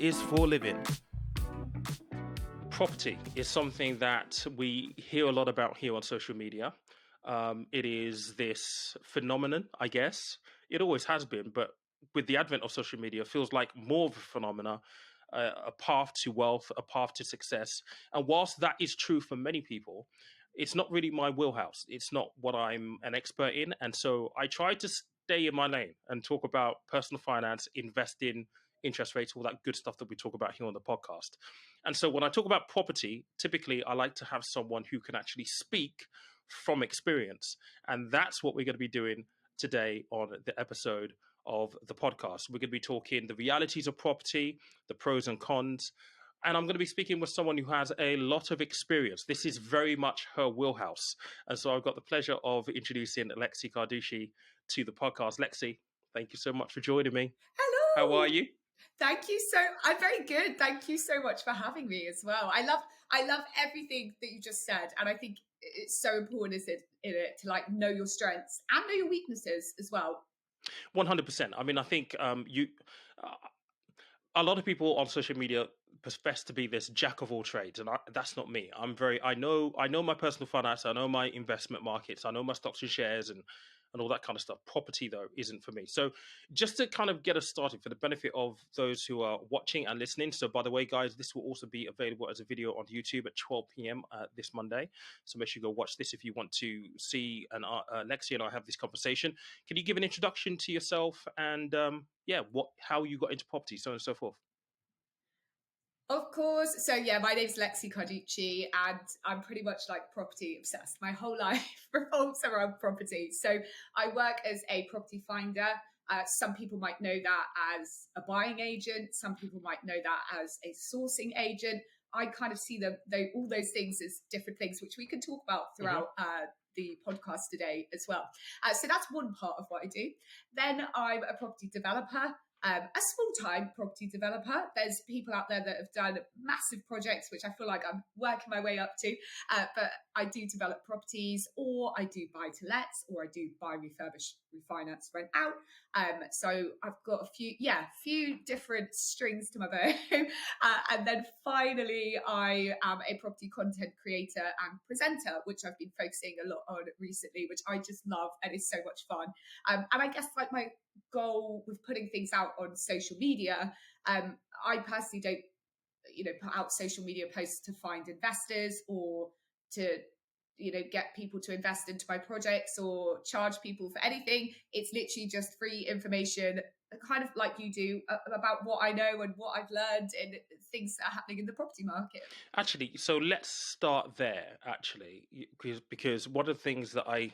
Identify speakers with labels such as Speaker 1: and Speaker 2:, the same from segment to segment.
Speaker 1: is for living. Property is something that we hear a lot about here on social media. It is this phenomenon, I guess. It always has been, but with the advent of social media, it feels like more of a phenomena, a path to wealth, a path to success. And whilst that is true for many people, it's not really my wheelhouse. It's not what I'm an expert in. And so I try to stay in my lane and talk about personal finance, investing, interest rates, all that good stuff that we talk about here on the podcast. And so when I talk about property, typically I like to have someone who can actually speak from experience. And that's what we're going to be doing today on the episode of the podcast. We're going to be talking the realities of property, the pros and cons. And I'm going to be speaking with someone who has a lot of experience. This is very much her wheelhouse. And so I've got the pleasure of introducing Lexie Carducci to the podcast. Lexie, thank you so much for joining me.
Speaker 2: Hello.
Speaker 1: How are you?
Speaker 2: Thank you I'm very good. Thank you so much for having me as well. I love everything that you just said. And I think it's so important to like know your strengths and know your weaknesses as well.
Speaker 1: 100%. I mean, I think a lot of people on social media profess to be this jack of all trades, and that's not me. I know my personal finance, I know my investment markets, I know my stocks and shares, and all that kind of stuff. Property, though, isn't for me. So just to kind of get us started for the benefit of those who are watching and listening. So by the way, guys, this will also be available as a video on YouTube at 12 p.m. This Monday. So make sure you go watch this if you want to see Lexie and I have this conversation. Can you give an introduction to yourself and how you got into property, so on and so forth?
Speaker 2: Of course. So yeah, my name's Lexie Carducci and I'm pretty much like property obsessed. My whole life revolves around property. So I work as a property finder. Some people might know that as a buying agent. Some people might know that as a sourcing agent. I kind of see all those things as different things, which we can talk about throughout the podcast today as well. So that's one part of what I do. Then I'm a property developer. A small-time property developer. There's people out there that have done massive projects, which I feel like I'm working my way up to. But I do develop properties, or I do buy-to-lets, or I do buy, refurbish, refinance, rent out. So I've got a few different strings to my bow. And then finally, I am a property content creator and presenter, which I've been focusing a lot on recently, which I just love and is so much fun. And I guess like my goal with putting things out on social media, I personally don't put out social media posts to find investors or to get people to invest into my projects or charge people for anything. It's literally just free information, kind of like you do, about what I know and what I've learned and things that are happening in the property market.
Speaker 1: Actually, so let's start there, actually, because one of the things that and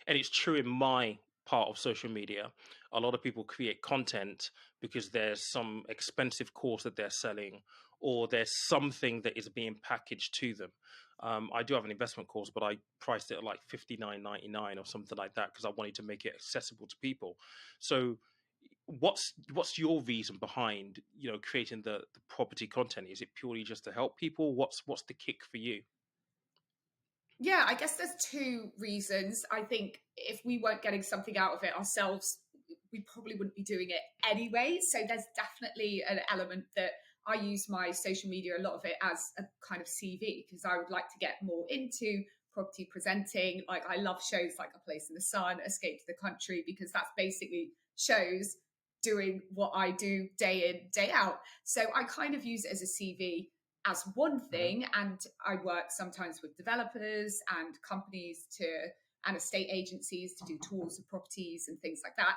Speaker 1: it's true in my part of social media, a lot of people create content because there's some expensive course that they're selling or there's something that is being packaged to them. I do have an investment course, but I priced it at like $59.99 or something like that because I wanted to make it accessible to people. So what's your reason behind creating the property content? Is it purely just to help people? What's the kick for you?
Speaker 2: Yeah, I guess there's two reasons. I think if we weren't getting something out of it ourselves, we probably wouldn't be doing it anyway. So there's definitely an element that I use my social media, a lot of it as a kind of CV, because I would like to get more into property presenting. Like I love shows like A Place in the Sun, Escape to the Country, because that's basically shows doing what I do day in, day out. So I kind of use it as a CV as one thing, and I work sometimes with developers and companies and estate agencies to do tours of properties and things like that.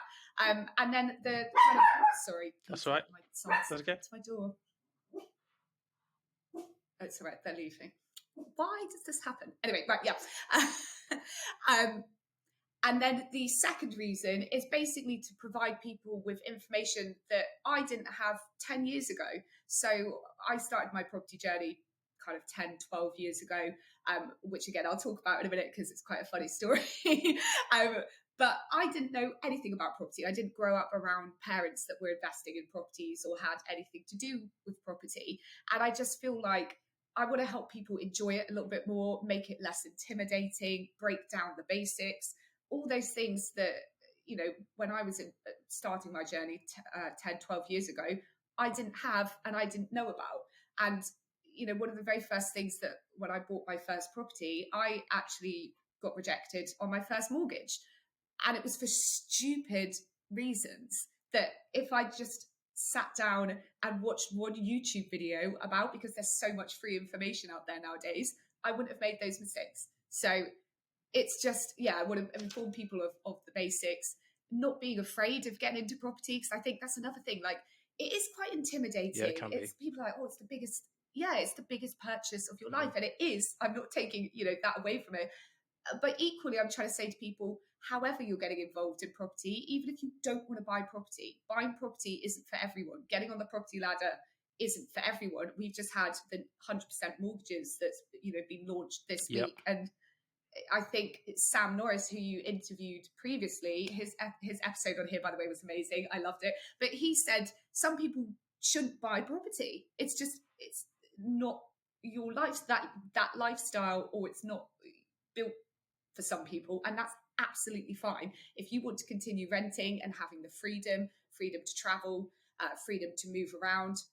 Speaker 2: And then the kind of sorry,
Speaker 1: that's all right.
Speaker 2: That's okay. It's my door. Oh, it's all right. They're leaving. Why does this happen? Anyway, right, yeah. And then the second reason is basically to provide people with information that I didn't have 10 years ago. So I started my property journey kind of 10, 12 years ago, which again, I'll talk about in a minute because it's quite a funny story. But I didn't know anything about property. I didn't grow up around parents that were investing in properties or had anything to do with property. And I just feel like I want to help people enjoy it a little bit more, make it less intimidating, break down the basics, all those things that, when I was starting my journey 10, 12 years ago, I didn't have and I didn't know about. And, one of the very first things that when I bought my first property, I actually got rejected on my first mortgage. And it was for stupid reasons that if I just sat down and watched one YouTube video about, because there's so much free information out there nowadays, I wouldn't have made those mistakes. So it's just, I want to inform people of the basics, not being afraid of getting into property, because I think that's another thing. Like, it is quite intimidating.
Speaker 1: Yeah, it can be.
Speaker 2: People are like, oh, it's the biggest purchase of your
Speaker 1: Mm-hmm.
Speaker 2: life. And it is. I'm not taking, that away from it. But equally, I'm trying to say to people, however you're getting involved in property, even if you don't want to buy property, buying property isn't for everyone. Getting on the property ladder isn't for everyone. We've just had the 100% mortgages that's been launched this week, and I think it's Sam Norris, who you interviewed previously. His episode on here, by the way, was amazing. I loved it. But he said some people shouldn't buy property. It's not your life, that lifestyle, or it's not built for some people, and that's absolutely fine. If you want to continue renting and having the freedom to travel, freedom to move around,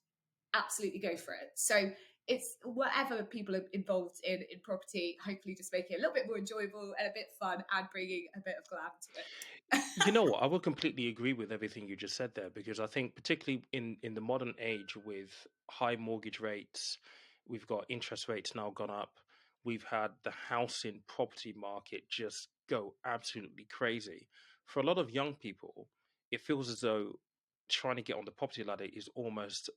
Speaker 2: absolutely go for it. So it's whatever people are involved in property, hopefully just make it a little bit more enjoyable and a bit fun, and bringing a bit of glam to it.
Speaker 1: You know what? I will completely agree with everything you just said there, because I think particularly in the modern age with high mortgage rates, we've got interest rates now gone up. We've had the housing property market just go absolutely crazy. For a lot of young people, it feels as though trying to get on the property ladder is almost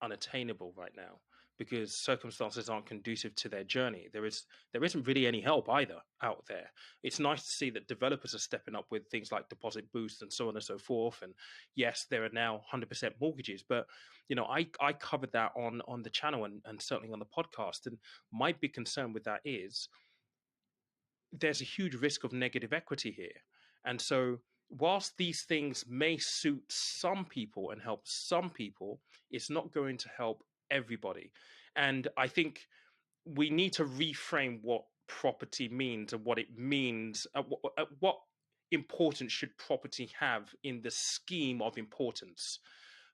Speaker 1: unattainable right now, because circumstances aren't conducive to their journey. There isn't really any help either out there. It's nice to see that developers are stepping up with things like deposit boosts and so on and so forth. And yes, there are now 100% mortgages, but I covered that on the channel and certainly on the podcast. And my big concern with that is there's a huge risk of negative equity here. And so whilst these things may suit some people and help some people, it's not going to help everybody. And I think we need to reframe what property means and what it means. What importance should property have in the scheme of importance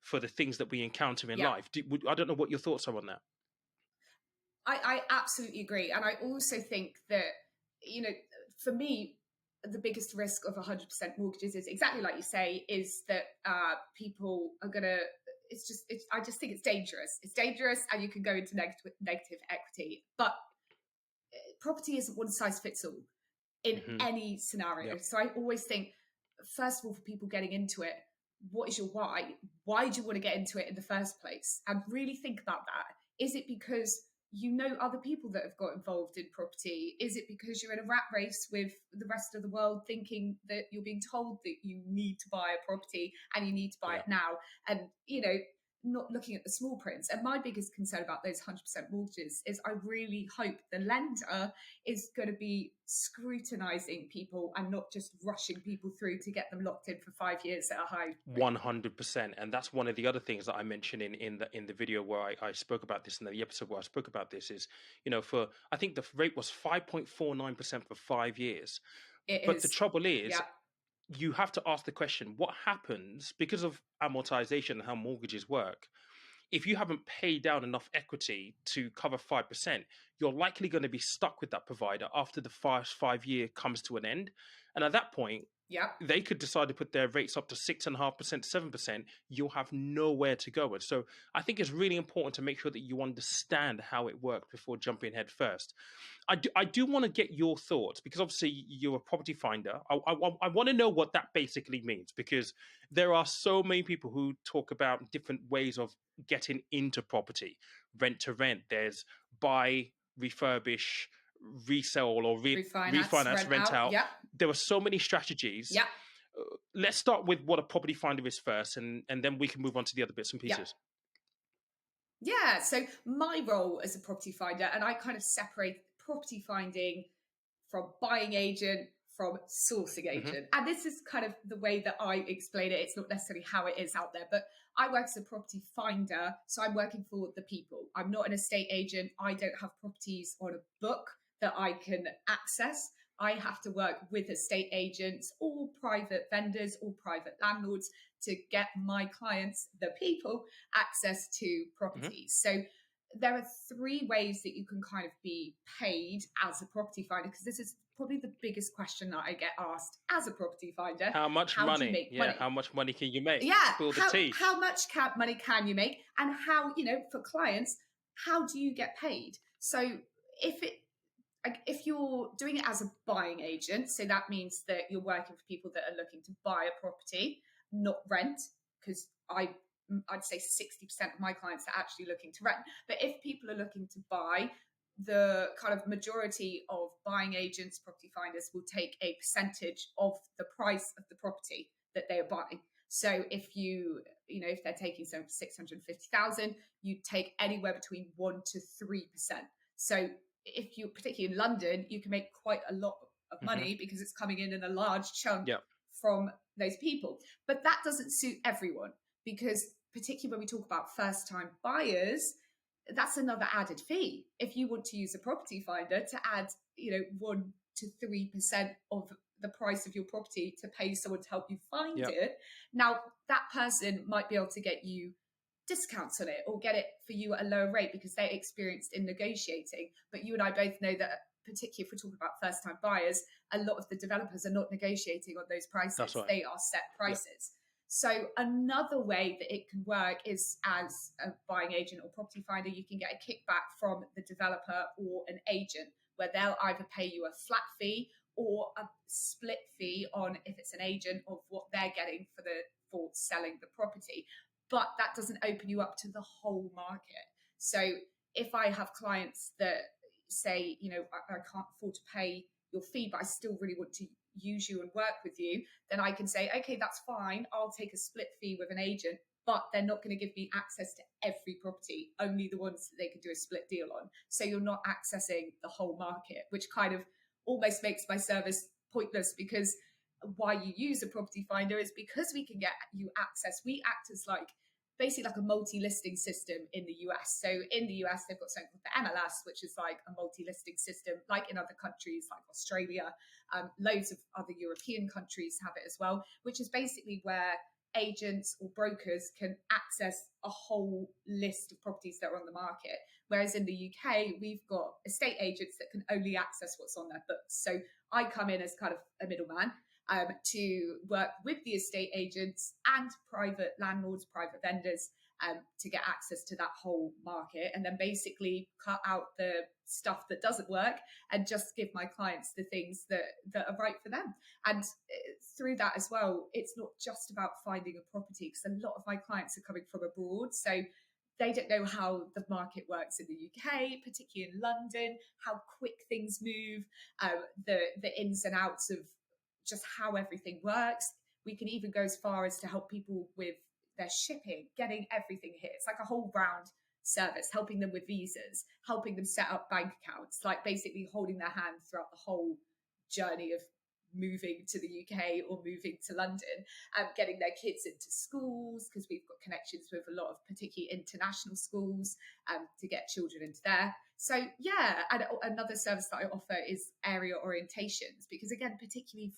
Speaker 1: for the things that we encounter in
Speaker 2: Yeah.
Speaker 1: life? I don't know what your thoughts are on that.
Speaker 2: I absolutely agree. And I also think that, for me, the biggest risk of 100% mortgages is exactly like you say, is that people are going to, I just think it's dangerous. It's dangerous, and you can go into negative equity. But property isn't one size fits all in any scenario.
Speaker 1: Yep.
Speaker 2: So I always think, first of all, for people getting into it, what is your why? Why do you want to get into it in the first place? And really think about that. Is it because you know other people that have got involved in property? Is it because you're in a rat race with the rest of the world, thinking that you're being told that you need to buy a property and you need to buy it now? And, not looking at the small prints. And my biggest concern about those 100% mortgages is I really hope the lender is going to be scrutinizing people and not just rushing people through to get them locked in for 5 years at a high rate.
Speaker 1: 100%. And that's one of the other things that I mentioned in the video where I spoke about this, and the episode where I spoke about this is, I think the rate was 5.49% for 5 years. But the trouble is, you have to ask the question, what happens because of amortization and how mortgages work? If you haven't paid down enough equity to cover 5%, you're likely going to be stuck with that provider after the first 5 year comes to an end. And at that point, they could decide to put their rates up to 6.5%, 7%. You'll have nowhere to go. And so I think it's really important to make sure that you understand how it works before jumping head first. I do want to get your thoughts, because obviously you're a property finder. I want to know what that basically means, because there are so many people who talk about different ways of getting into property. Rent to rent, there's buy, refurbish, resell, or refinance, rent out. There are so many strategies. Let's start with what a property finder is first, and then we can move on to the other bits and pieces.
Speaker 2: So my role as a property finder, and I kind of separate property finding from buying agent, from sourcing agent. And this is kind of the way that I explain it. It's not necessarily how it is out there, but I work as a property finder. So I'm working for the people. I'm not an estate agent. I don't have properties on a book that I can access. I have to work with estate agents or private vendors or private landlords to get my clients, the people, access to
Speaker 1: Hmm.
Speaker 2: properties. So there are three ways that you can kind of be paid as a property finder, because this is probably the biggest question that I get asked as a property finder.
Speaker 1: How much
Speaker 2: How do you
Speaker 1: money?
Speaker 2: make
Speaker 1: Yeah, how
Speaker 2: money?
Speaker 1: much money can you make?
Speaker 2: Yeah,
Speaker 1: Spill the
Speaker 2: how
Speaker 1: tea.
Speaker 2: much money can you make, and how, for clients, how do you get paid? So if it like, if you're doing it as a buying agent, so that means that you're working for people that are looking to buy a property, not rent, because I'd say 60% of my clients are actually looking to rent. But if people are looking to buy, the kind of majority of buying agents, property finders, will take a percentage of the price of the property that they are buying. So if they're taking 650,000, you take anywhere between 1 to 3%. So if you, particularly in London, you can make quite a lot of
Speaker 1: Hmm.
Speaker 2: money because it's coming in a large chunk
Speaker 1: Yeah.
Speaker 2: from those people. But that doesn't suit everyone, because particularly when we talk about first time buyers, that's another added fee. If you want to use a property finder to add, 1 to 3% of the price of your property to pay someone to help you find
Speaker 1: Yeah.
Speaker 2: it, now that person might be able to get you discounts on it or get it for you at a lower rate because they're experienced in negotiating. But you and I both know that, particularly if we're talking about first time buyers, a lot of the developers are not negotiating on those
Speaker 1: That's
Speaker 2: prices.
Speaker 1: right.
Speaker 2: They are set
Speaker 1: Yeah.
Speaker 2: prices. So another way that it can work is, as a buying agent or property finder, you can get a kickback from the developer or an agent, where they'll either pay you a flat fee or a split fee on, if it's an agent, of what they're getting for selling the property. But that doesn't open you up to the whole market. So if I have clients that say, I can't afford to pay your fee, but I still really want to use you and work with you, then I can say, okay, that's fine. I'll take a split fee with an agent, but they're not going to give me access to every property, only the ones that they can do a split deal on. So you're not accessing the whole market, which kind of almost makes my service pointless, because why you use a property finder is because we can get you access. We act as basically like a multi-listing system in the US. So in the US, they've got something called the MLS, which is like a multi-listing system, like in other countries like Australia. Loads of other European countries have it as well, which is basically where agents or brokers can access a whole list of properties that are on the market. Whereas in the UK, we've got estate agents that can only access what's on their books. So I come in as kind of a middleman, to work with the estate agents and private landlords, private vendors, to get access to that whole market, and then basically cut out the stuff that doesn't work and just give my clients the things that are right for them. And through that as well, it's not just about finding a property, because a lot of my clients are coming from abroad. So they don't know how the market works in the UK, particularly in London, how quick things move, the ins and outs of just how everything works. We can even go as far as to help people with their shipping, getting everything here. It's like a whole round service, helping them with visas, helping them set up bank accounts, like basically holding their hand throughout the whole journey of moving to the UK or moving to London, getting their kids into schools, because we've got connections with a lot of particularly international schools, to get children into there. So yeah, and another service that I offer is area orientations, because again, particularly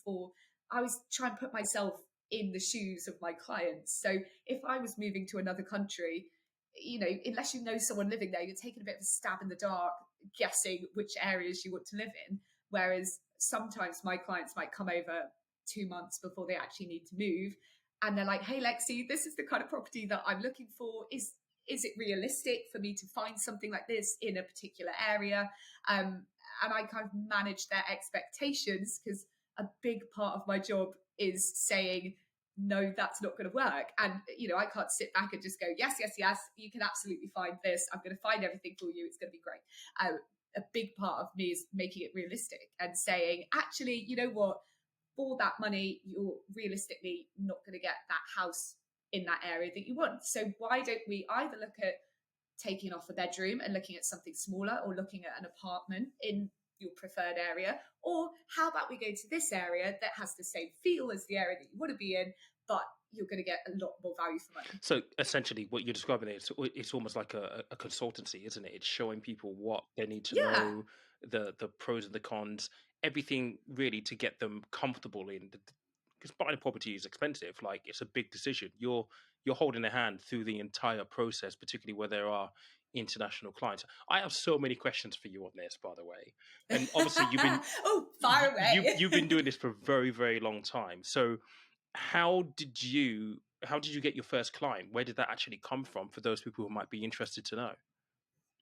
Speaker 2: I always try and put myself in the shoes of my clients. So if I was moving to another country, unless you know someone living there, you're taking a bit of a stab in the dark, guessing which areas you want to live in. Whereas sometimes my clients might come over 2 months before they actually need to move, and they're like, "Hey, Lexie, this is the kind of property that I'm looking for. Is it realistic for me to find something like this in a particular area?" And I kind of manage their expectations, because a big part of my job is saying, no, that's not going to work. And, I can't sit back and just go, yes, yes, yes, you can absolutely find this. I'm going to find everything for you. It's going to be great. A big part of me is making it realistic and saying, actually, you know what? For that money, you're realistically not going to get that house in that area that you want. So why don't we either look at taking off a bedroom and looking at something smaller, or looking at an apartment in your preferred area? Or how about we go to this area that has the same feel as the area that you want to be in, but you're going to get a lot more value for money?
Speaker 1: So essentially, what you're describing it's almost like a consultancy, isn't it? It's showing people what they need to
Speaker 2: Yeah,
Speaker 1: know, the pros and the cons, everything really to get them comfortable in because buying a property is expensive. Like it's a big decision. You're holding their hand through the entire process, particularly where there are international clients. I have so many questions for you on this, by the way. And obviously,
Speaker 2: Oh, fire away.
Speaker 1: you've been doing this for a very, very long time. So how did you get your first client? Where did that actually come from? For those people who might be interested to know.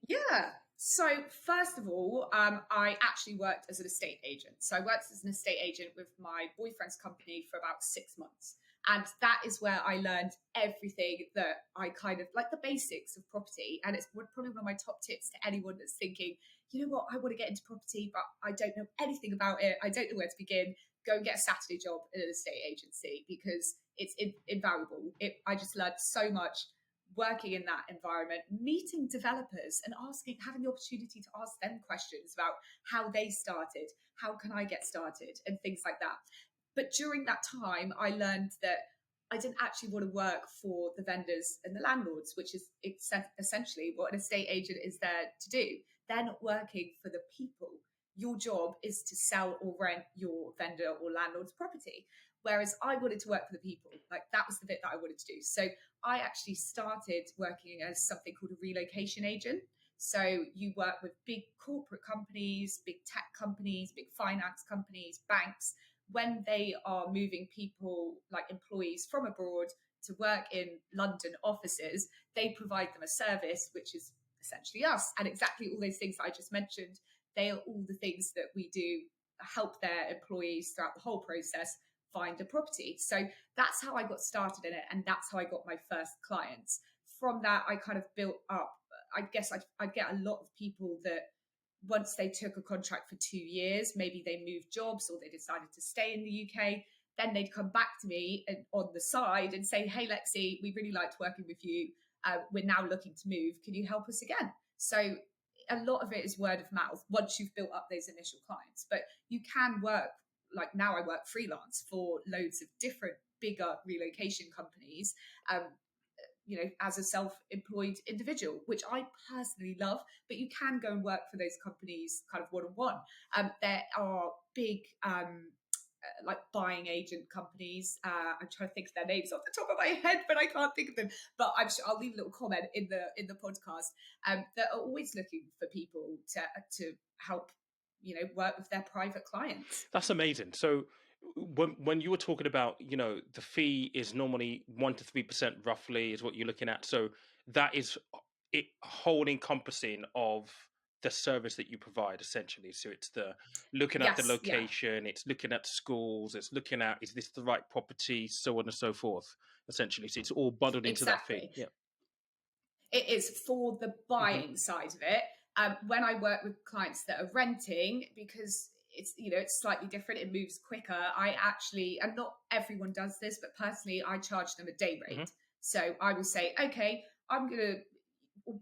Speaker 2: Yeah. So first of all, I actually worked as an estate agent. So I worked as an estate agent with my boyfriend's company for about 6 months. And that is where I learned everything that I kind of like the basics of property. And it's probably one of my top tips to anyone that's thinking, you know what, I want to get into property, but I don't know anything about it. I don't know where to begin. Go and get a Saturday job in an estate agency because it's invaluable. I just learned so much working in that environment, meeting developers and having the opportunity to ask them questions about how they started, how can I get started, and things like that. But during that time, I learned that I didn't actually want to work for the vendors and the landlords, which is essentially what an estate agent is there to do. They're not working for the people. Your job is to sell or rent your vendor or landlord's property. Whereas I wanted to work for the people. Like that was the bit that I wanted to do. So I actually started working as something called a relocation agent. So you work with big corporate companies, big tech companies, big finance companies, banks, when they are moving people like employees from abroad to work in London offices, they provide them a service, which is essentially us. And exactly all those things that I just mentioned, they are all the things that we do help their employees throughout the whole process find a property. So that's how I got started in it. And that's how I got my first clients. From that, I kind of built up, I guess I'd get a lot of people that once they took a contract for 2 years, maybe they moved jobs or they decided to stay in the UK, then they'd come back to me on the side and say, hey, Lexie, we really liked working with you. We're now looking to move. Can you help us again? So a lot of it is word of mouth once you've built up those initial clients. But you can work, like now I work freelance for loads of different bigger relocation companies. As a self-employed individual, which I personally love, but you can go and work for those companies kind of one-on-one. There are big like buying agent companies. I'm trying to think of their names off the top of my head, but I can't think of them. But I'm sure I'll leave a little comment in the podcast that are always looking for people to help, work with their private clients.
Speaker 1: That's amazing. So when you were talking about, the fee is normally 1 to 3% roughly is what you're looking at. So that is it whole encompassing of the service that you provide essentially. So it's the looking at the
Speaker 2: Yes, yeah,
Speaker 1: location, it's looking at schools, it's looking at is this the right property, so on and so forth. Essentially, so it's all bundled into that fee.
Speaker 2: exactly.
Speaker 1: Yeah.
Speaker 2: It is for the
Speaker 1: Hmm.
Speaker 2: buying side of it. When I work with clients that are renting, because it's slightly different, it moves quicker. I actually, and not everyone does this, but personally, I charge them a day
Speaker 1: Hmm.
Speaker 2: rate. So I will say, okay, I'm gonna.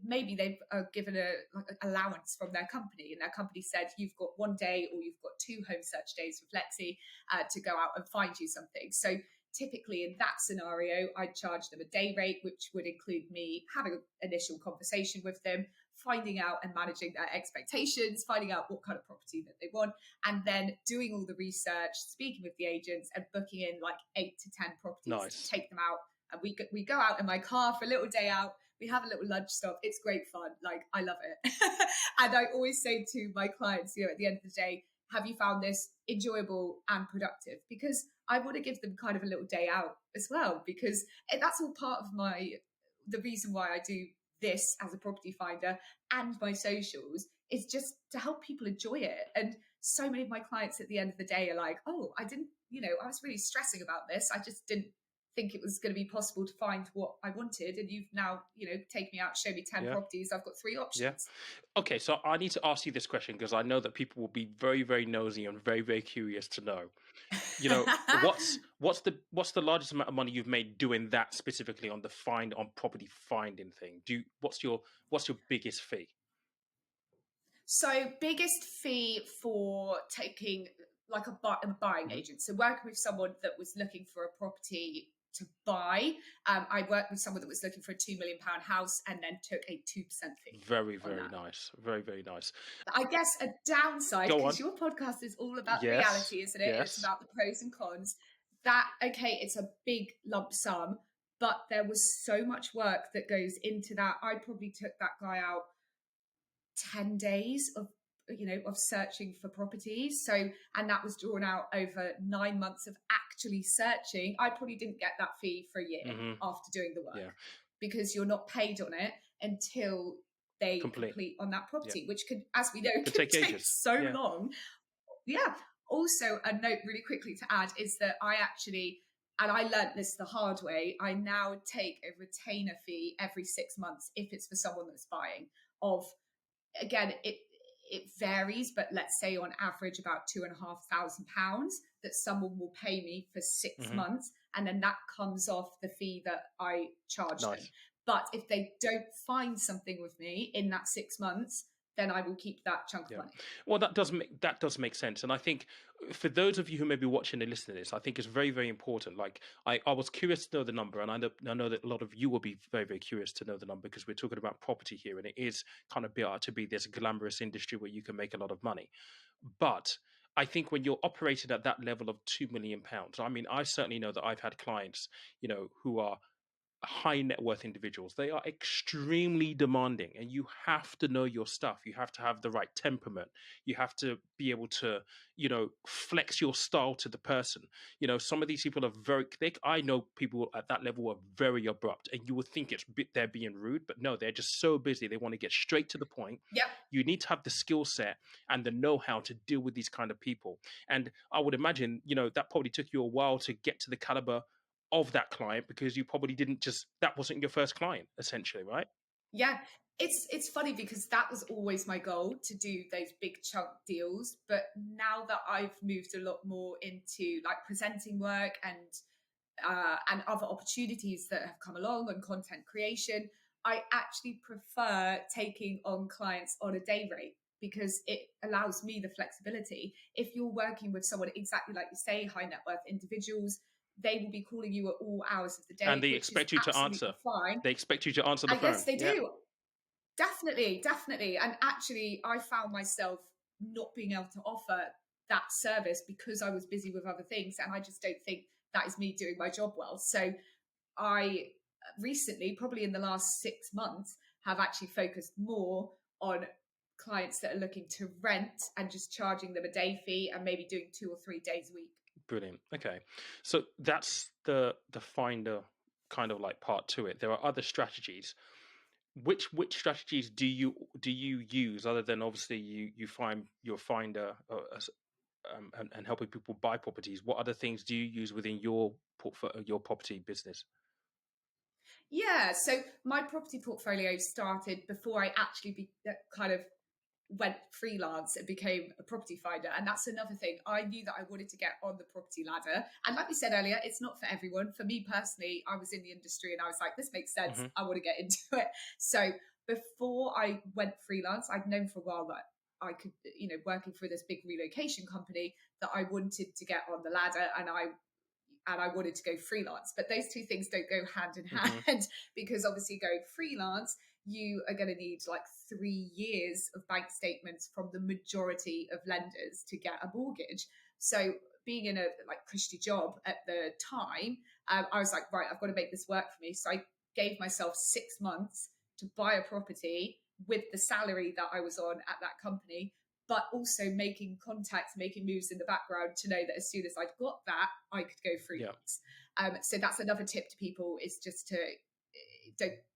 Speaker 2: Maybe they've given like an allowance from their company, and their company said you've got 1 day or you've got 2 home search days with Lexie to go out and find you something. So typically in that scenario, I'd charge them a day rate, which would include me having an initial conversation with them, finding out and managing their expectations, finding out what kind of property that they want, and then doing all the research, speaking with the agents and booking in like 8 to 10 properties to
Speaker 1: Nice.
Speaker 2: take them out. And we go out in my car for a little day out. We have a little lunch stop. It's great fun. Like, I love it. And I always say to my clients, at the end of the day, have you found this enjoyable and productive? Because I want to give them kind of a little day out as well, because that's all part of the reason why I do this as a property finder and my socials is just to help people enjoy it. And so many of my clients at the end of the day are like, oh, I didn't, I was really stressing about this. I just didn't think it was going to be possible to find what I wanted. And you've now, take me out, show me 10
Speaker 1: Yeah.
Speaker 2: properties. I've got 3
Speaker 1: Yeah.
Speaker 2: options.
Speaker 1: Okay, so I need to ask you this question because I know that people will be very, very nosy and very, very curious to know. What's the largest amount of money you've made doing that specifically on property finding thing? What's your biggest fee?
Speaker 2: So biggest fee for taking like a buying
Speaker 1: Hmm.
Speaker 2: agent. So working with someone that was looking for a property to buy. I worked with someone that was looking for a £2 million house and then took a 2% fee
Speaker 1: Very,
Speaker 2: on
Speaker 1: very
Speaker 2: that.
Speaker 1: nice. Very, very nice.
Speaker 2: I guess a downside,
Speaker 1: Go on.
Speaker 2: because your podcast is all about the
Speaker 1: Yes.
Speaker 2: reality, isn't it? It's
Speaker 1: Yes.
Speaker 2: about the pros and cons. That, okay, it's a big lump sum, but there was so much work that goes into that. I probably took that guy out 10 days of searching for properties. So, and that was drawn out over 9 months of actually searching. I probably didn't get that fee for a year after doing the work, because you're not paid on it until they complete on that property, which could, as we know,
Speaker 1: Could
Speaker 2: can
Speaker 1: take
Speaker 2: take
Speaker 1: ages.
Speaker 2: so long. Yeah. Also, a note really quickly to add is that I actually, and I learned this the hard way, I now take a retainer fee every 6 months if it's for someone that's buying. Again, it varies, but let's say on average about £2,500 that someone will pay me for 6 months, and then that comes off the fee that I charge them. But if they don't find something with me in that 6 months, then I will keep that chunk of money.
Speaker 1: Well, that does make sense, and I think for those of you who may be watching and listening to this, I think it's very, very important. Like I was curious to know the number, and I know that a lot of you will be very, very curious to know the number, because we're talking about property here, and it is kind of built out to be this glamorous industry where you can make a lot of money. But I think when you're operating at that level of £2 million, I mean, I certainly know that I've had clients, who are high net worth individuals. They are extremely demanding, and you have to know your stuff. You have to have the right temperament. You have to be able to, flex your style to the person. Some of these people are I know people at that level are very abrupt, and you would think they're being rude, but no, they're just so busy. They want to get straight to the point.
Speaker 2: Yep.
Speaker 1: You need to have the skill set and the know-how to deal with these kind of people. And I would imagine, that probably took you a while to get to the caliber of that client, because you probably that wasn't your first client, essentially, right?
Speaker 2: Yeah. It's funny because that was always my goal, to do those big chunk deals. But now that I've moved a lot more into like presenting work and other opportunities that have come along on content creation, I actually prefer taking on clients on a day rate, because it allows me the flexibility. If you're working with someone exactly like you say, high net worth individuals, they will be calling you at all hours of the day,
Speaker 1: And they
Speaker 2: which
Speaker 1: expect
Speaker 2: is
Speaker 1: you to answer.
Speaker 2: absolutely fine.
Speaker 1: They expect you to answer the
Speaker 2: I
Speaker 1: phone.
Speaker 2: guess they do. Definitely. And actually, I found myself not being able to offer that service because I was busy with other things. And I just don't think that is me doing my job well. So I recently, probably in the last 6 months, have actually focused more on clients that are looking to rent and just charging them a day fee and maybe doing 2 or 3 days a week.
Speaker 1: Brilliant. Okay, so that's the finder kind of like part to it. There are other strategies. Which strategies do you use, other than obviously you find your finder and helping people buy properties? What other things do you use within your portfolio, your property business?
Speaker 2: Yeah, so my property portfolio started before I actually kind of went freelance and became a property finder. And that's another thing. I knew that I wanted to get on the property ladder. And like we said earlier, it's not for everyone. For me personally, I was in the industry and I was like, this makes sense. I want to get into it. So before I went freelance, I'd known for a while that I could, working for this big relocation company, that I wanted to get on the ladder, and I wanted to go freelance. But those two things don't go hand in hand, because obviously going freelance, you are going to need like 3 years of bank statements from the majority of lenders to get a mortgage. So being in a like cushy job at the time, I was like, right, I've got to make this work for me. So I gave myself 6 months to buy a property with the salary that I was on at that company, but also making contacts, making moves in the background to know that as soon as I'd got that, I could go freelance. So that's another tip to people, is just to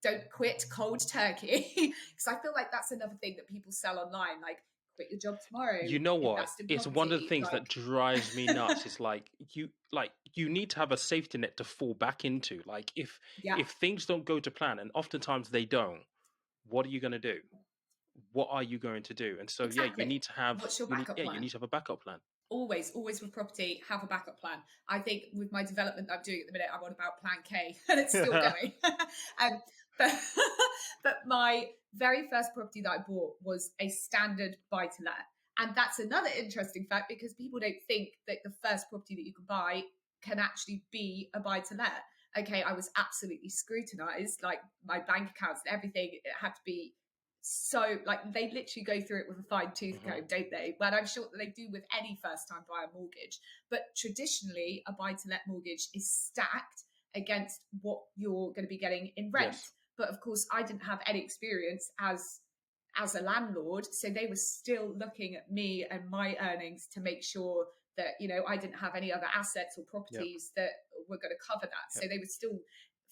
Speaker 2: don't quit cold turkey, because I feel like that's another thing that people sell online, like quit your job tomorrow,
Speaker 1: You know what?
Speaker 2: invest in
Speaker 1: It's
Speaker 2: property.
Speaker 1: one of the things that drives me nuts. It's like you need to have a safety net to fall back into. Like if things don't go to plan, and oftentimes they don't, what are you going to do? What are you going to do? And so you need to have
Speaker 2: what's your backup plan?
Speaker 1: You need to have a backup plan.
Speaker 2: Always with property, have a backup plan. I think with my development I'm doing at the minute, I'm on about plan K and it's still going. But my very first property that I bought was a standard buy-to-let. And that's another interesting fact, because people don't think that the first property that you can buy can actually be a buy-to-let. okay, I was absolutely scrutinized, like my bank accounts and everything. It had to be so, like, they literally go through it with a fine tooth comb, don't they? But I'm sure that they do with any first time buyer mortgage. But traditionally, a buy to let mortgage is stacked against what you're going to be getting in rent.
Speaker 1: Yes.
Speaker 2: But of course, I didn't have any experience as a landlord, so they were still looking at me and my earnings to make sure that, you know, I didn't have any other assets or properties that were going to cover that. So they were still,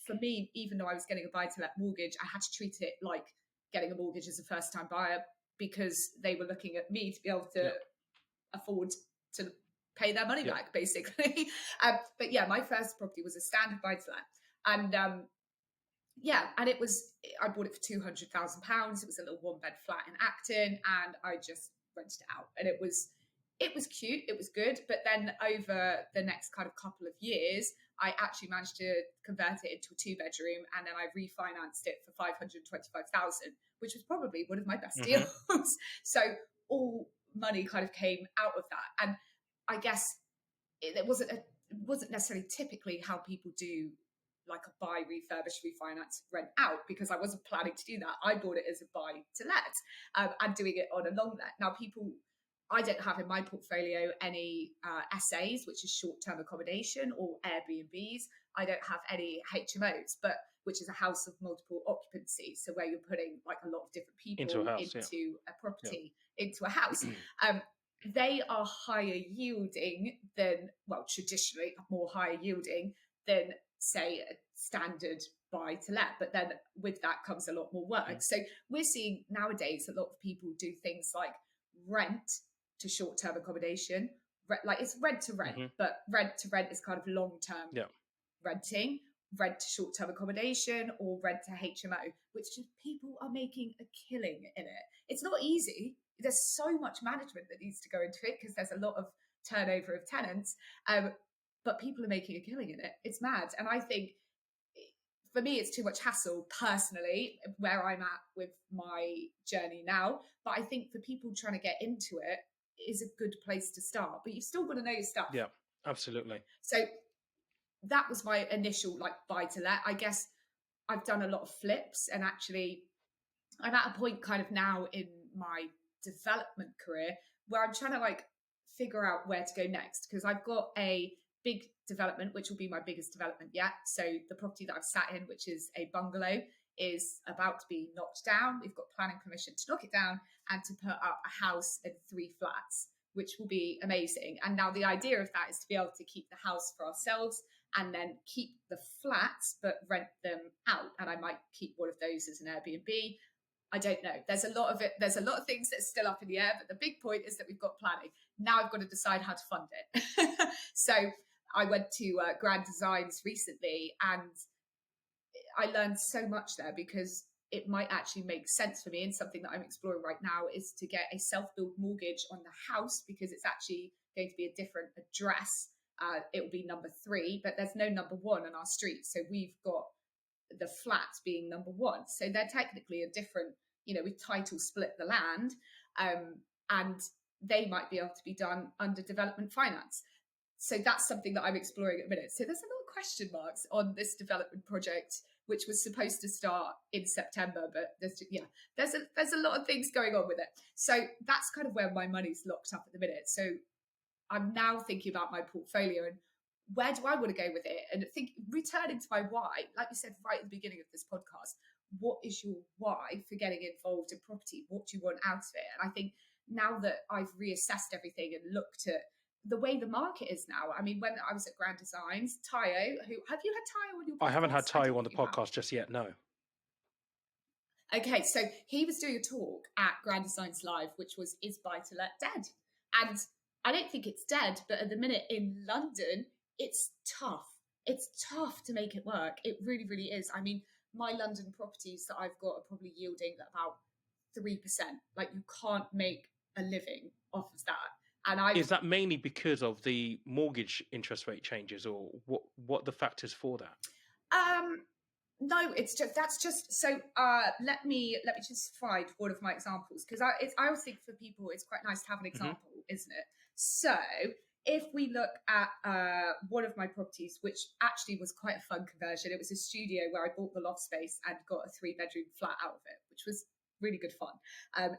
Speaker 2: for me, even though I was getting a buy to let mortgage, I had to treat it like getting a mortgage as a first time buyer, because they were looking at me to be able to afford to pay their money back, basically. But yeah, my first property was a standard buy to let, and and it was, I bought it for £200,000. It was a little one bed flat in Acton, and I just rented it out, and it was cute, it was good. But then over the next kind of couple of years, I actually managed to convert it into a 2-bedroom, and then I refinanced it for 525,000, which was probably one of my best deals. So all money kind of came out of that, and I guess it wasn't necessarily typically how people do like a buy, refurbish, refinance, rent out, because I wasn't planning to do that. I bought it as a buy to let, and doing it on a long let. Now, I don't have in my portfolio any SAs, which is short-term accommodation, or Airbnbs. I don't have any HMOs, which is a house of multiple occupancy. So where you're putting like a lot of different people
Speaker 1: into a house,
Speaker 2: a property, into a house. They are higher yielding than, well, traditionally more higher yielding than, say, a standard buy to let. But then with that comes a lot more work. So we're seeing nowadays a lot of people do things like rent to short-term accommodation, like it's rent to rent, but rent to rent is kind of long-term renting, rent to short-term accommodation, or rent to HMO, which just people are making a killing in it. It's not easy. There's so much management that needs to go into it, because there's a lot of turnover of tenants, but people are making a killing in it. It's mad. And I think, for me, it's too much hassle personally, where I'm at with my journey now. But I think for people trying to get into it, is a good place to start. But you've still got to know your stuff.
Speaker 1: Yeah, absolutely.
Speaker 2: So that was my initial like buy to let. I guess I've done a lot of flips, and actually I'm at a point kind of now in my development career where I'm trying to like figure out where to go next, because I've got a big development, which will be my biggest development yet. So the property that I've sat in, which is a bungalow, is about to be knocked down. We've got planning permission to knock it down and to put up a house and 3 flats, which will be amazing. And now the idea of that is to be able to keep the house for ourselves and then keep the flats but rent them out. And I might keep one of those as an Airbnb. I don't know. There's a lot of it. There's a lot of things that are still up in the air, but the big point is that we've got planning. Now I've got to decide how to fund it. So I went to Grand Designs recently, and I learned so much there, because it might actually make sense for me. And something that I'm exploring right now is to get a self-build mortgage on the house, because it's actually going to be a different address. It will be number 3, but there's no number 1 on our street. So we've got the flats being number 1. So they're technically a different, we title split the land, and they might be able to be done under development finance. So that's something that I'm exploring at the minute. So there's a lot of question marks on this development project, which was supposed to start in September, but there's a lot of things going on with it. So that's kind of where my money's locked up at the minute. So I'm now thinking about my portfolio and where do I want to go with it? And returning to my why, like you said right at the beginning of this podcast, what is your why for getting involved in property? What do you want out of it? And I think now that I've reassessed everything and looked at the way the market is now, I mean, when I was at Grand Designs, Tayo, have you had Tayo on your podcast?
Speaker 1: I haven't had Tayo on the podcast just yet, no.
Speaker 2: Okay, so he was doing a talk at Grand Designs Live, which was, is buy to let dead? And I don't think it's dead, but at the minute in London, it's tough. It's tough to make it work. It really, really is. I mean, my London properties that I've got are probably yielding about 3%. Like, you can't make a living off of that. And
Speaker 1: is that mainly because of the mortgage interest rate changes, or what the factors for that?
Speaker 2: No, that's just so. Let me just find one of my examples, because I always think for people it's quite nice to have an example, isn't it? So if we look at one of my properties, which actually was quite a fun conversion, it was a studio where I bought the loft space and got a 3-bedroom flat out of it, which was really good fun.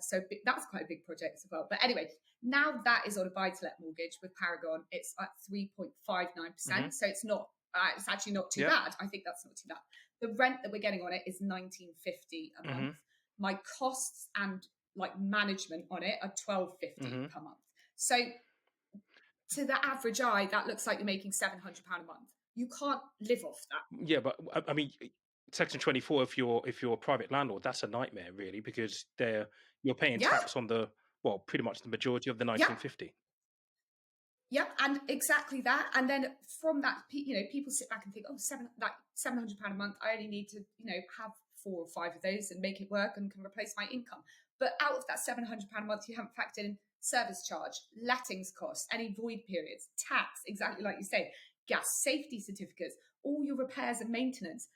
Speaker 2: So that was quite a big project as well. But anyway, now that is on a buy-to-let mortgage with Paragon. It's at 3.59%. So it's not. It's actually not too bad. I think that's not too bad. The rent that we're getting on it is $19.50 a month. My costs and like management on it are $12.50 per month. So to the average eye, that looks like you're making £700 a month. You can't live off that.
Speaker 1: Yeah, but I mean, Section 24, if you're a private landlord, that's a nightmare, really, because you're paying tax on pretty much the majority of the 1950.
Speaker 2: Yeah, and exactly that. And then from that, people sit back and think, £700 a month, I only need to, have 4 or 5 of those and make it work and can replace my income. But out of that £700 a month, you haven't factored in service charge, lettings costs, any void periods, tax, exactly like you say, gas safety certificates, all your repairs and maintenance,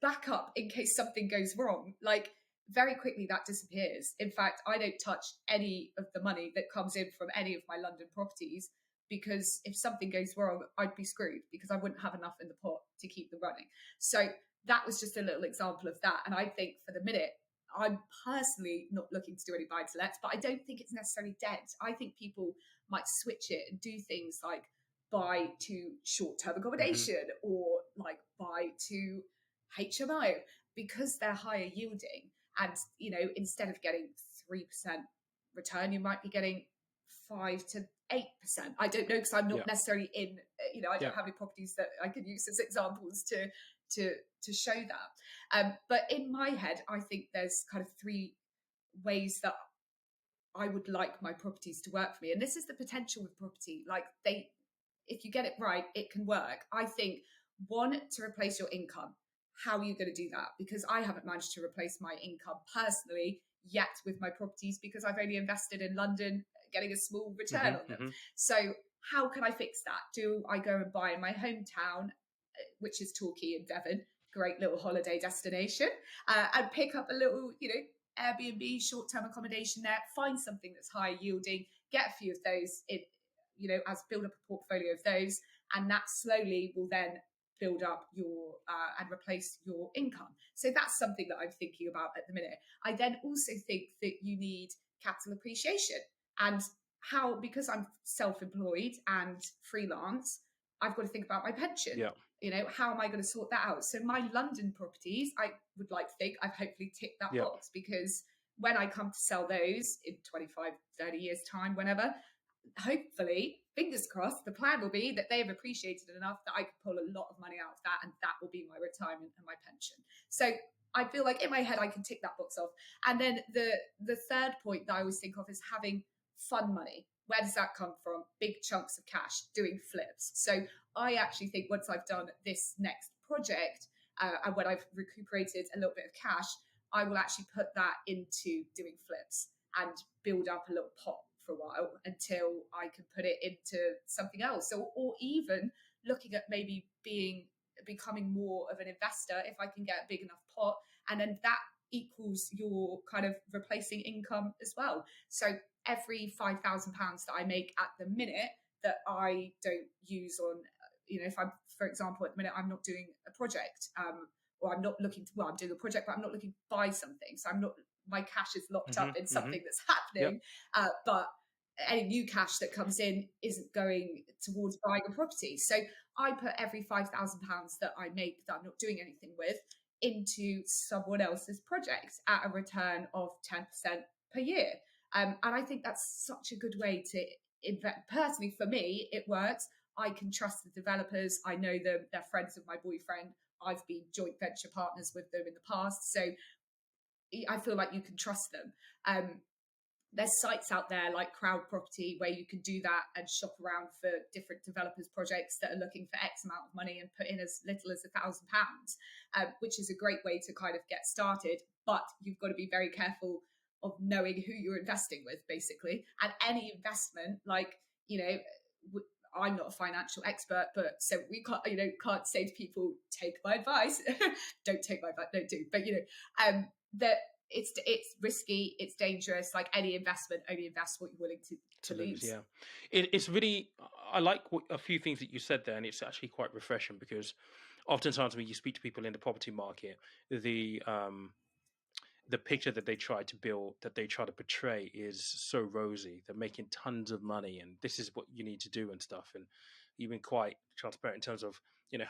Speaker 2: backup in case something goes wrong. Like, very quickly that disappears. In fact, I don't touch any of the money that comes in from any of my London properties, because if something goes wrong, I'd be screwed because I wouldn't have enough in the pot to keep them running. So that was just a little example of that. And I think for the minute, I'm personally not looking to do any buy-to-lets, but I don't think it's necessarily dead. I think people might switch it and do things like buy to short-term accommodation or like buy to HMO because they're higher yielding. And, instead of getting 3% return, you might be getting 5 to 8%. I don't know, because I'm not necessarily in, I don't have any properties that I can use as examples to show that. But in my head, I think there's kind of 3 ways that I would like my properties to work for me. And this is the potential with property. Like, if you get it right, it can work. I think, 1, to replace your income. How are you going to do that? Because I haven't managed to replace my income personally yet with my properties, because I've only invested in London, getting a small return on them. So how can I fix that? Do I go and buy in my hometown, which is Torquay in Devon, great little holiday destination, and pick up a little, Airbnb, short-term accommodation there, find something that's high yielding, get a few of those in, as build up a portfolio of those, and that slowly will then build up your and replace your income. So that's something that I'm thinking about at the minute. I then also think that you need capital appreciation, and how, because I'm self-employed and freelance, I've got to think about my pension. How am I going to sort that out? So my London properties, I would like to think I've hopefully ticked that box, because when I come to sell those in 25, 30 years time, whenever, hopefully, fingers crossed, the plan will be that they have appreciated enough that I could pull a lot of money out of that, and that will be my retirement and my pension. So I feel like in my head I can tick that box off. And then the third point that I always think of is having fun money. Where does that come from? Big chunks of cash, doing flips. So I actually think once I've done this next project, and when I've recuperated a little bit of cash, I will actually put that into doing flips and build up a little pot for a while until I can put it into something else. Or even looking at maybe becoming more of an investor if I can get a big enough pot, and then that equals your kind of replacing income as well. So every £5,000 that I make at the minute that I don't use on, if I'm, for example, at the minute I'm not doing a project, or I'm not looking to, I'm doing a project, but I'm not looking to buy something. So my cash is locked up in something that's happening, but any new cash that comes in isn't going towards buying a property. So I put every £5,000 that I make that I'm not doing anything with into someone else's project at a return of 10% per year. And I think that's such a good way to invest. Personally, for me, it works. I can trust the developers. I know them. They're friends of my boyfriend. I've been joint venture partners with them in the past. So I feel like you can trust them. There's sites out there like Crowd Property where you can do that and shop around for different developers' projects that are looking for X amount of money and put in as little as £1,000, which is a great way to kind of get started. But you've got to be very careful of knowing who you're investing with, basically. And any investment, like, I'm not a financial expert, but so we can't say to people, take my advice. Don't take my advice, don't do. But, that it's risky, it's dangerous. Like any investment, only invest what you're willing to
Speaker 1: lose.
Speaker 2: lose.
Speaker 1: Yeah, it's really, I like a few things that you said there, and it's actually quite refreshing because oftentimes when you speak to people in the property market, the picture that they try to build, that they try to portray, is so rosy. They're making tons of money, and this is what you need to do and stuff. And you've been quite transparent in terms of,